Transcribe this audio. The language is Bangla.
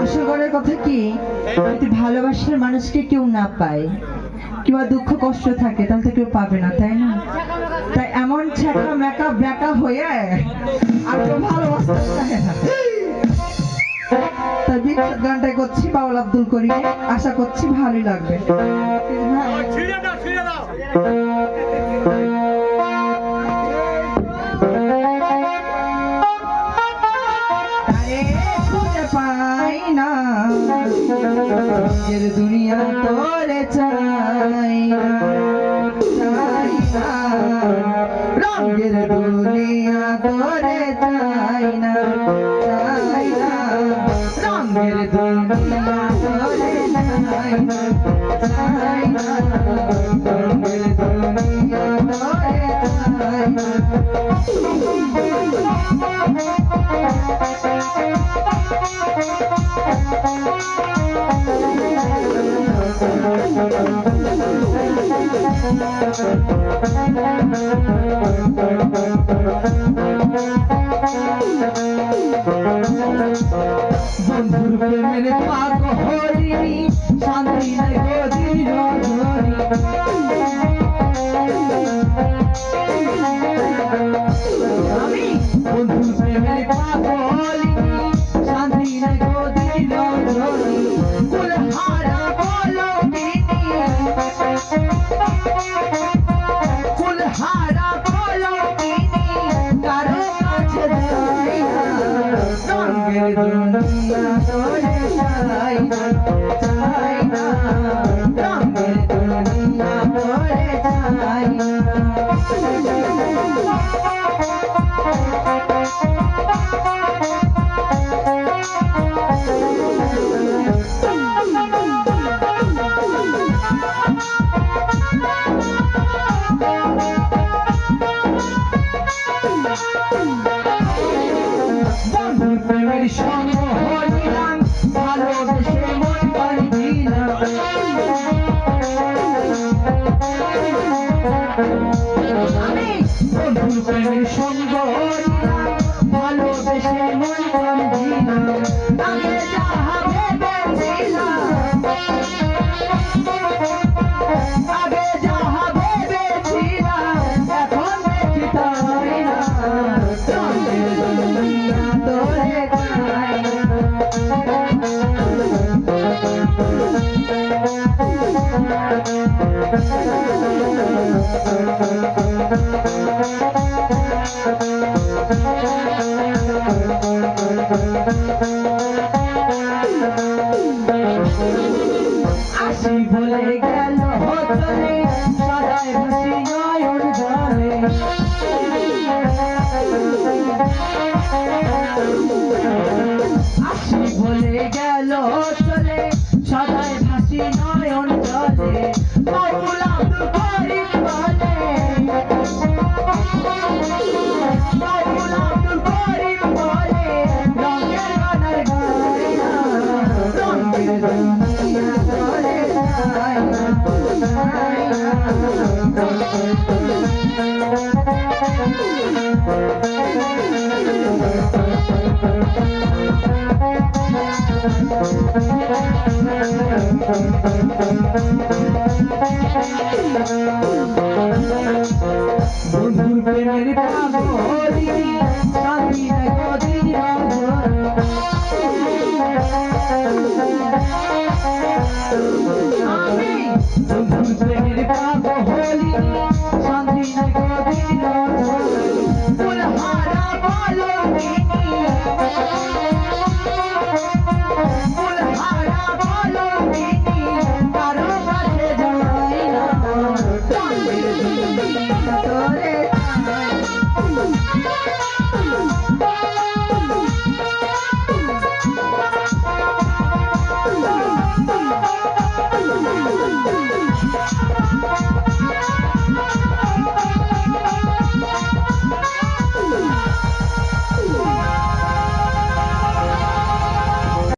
আসল করার কথা কি, যদি ভালোবাসার মানুষকে কেউ না পায় কিংবা দুঃখ কষ্ট থাকে তাহলে তো কেউ পাবে না, তাই না? তাই এমন ছেঁকা মেকা বেকা হয়ে আর কেউ ভালোবাসতে চায় না। তাই বিখ্যাত গানটাই করছি বাউল আব্দুল করিম, আশা করছি ভালোই লাগবে। পাই না নিজের দুনিয়া তোরে চাই না, চাই না রঙের দুনিয়া তোরে চাই না, চাই না রঙের দুনিয়া তোরে চাই না, চাই না রঙের দুনিয়া তোরে চাই না। বন্ধুর প্রেমের পাগলি শান্তি নাই গদির ধরি, আমি বন্ধুর প্রেমের পাগলি শান্তি নাই গদির ধরি, কুলহারা বলো দিনি কুলহারা বলো দিনি কারো কাছে যাই না, রঙের দুনিয়া তোরে চাই না, চাই না রঙের দুনিয়া তোরে চাই না। বন্ধুর প্রেমের সঙ্গ হইলাম ভালোবেসে মন পারি না, আমি বন্ধুর প্রেমের সঙ্গ হইলাম ভালোবেসে মন পারি না, আগে যাহা ভেবেছিলাম আগে যাহা ভেবেছিলাম এখন দেখি তাই না, রঙের দুনিয়া তোরে চাই না। আসি বলে গেল চলে সদাই হাসি নয়ন জলে, আসি বলে গেল চলে সদাই ভাসি নয়ন জলে, বাউল আব্দুল করিম বলে বাউল আব্দুল করিম বলে রঙের গানের গাই না, রঙের দুনিয়া তোরে চাই না, চাই না বন্ধুর প্রেমের পাগলি শান্তি নাই গদির ধরি, আমি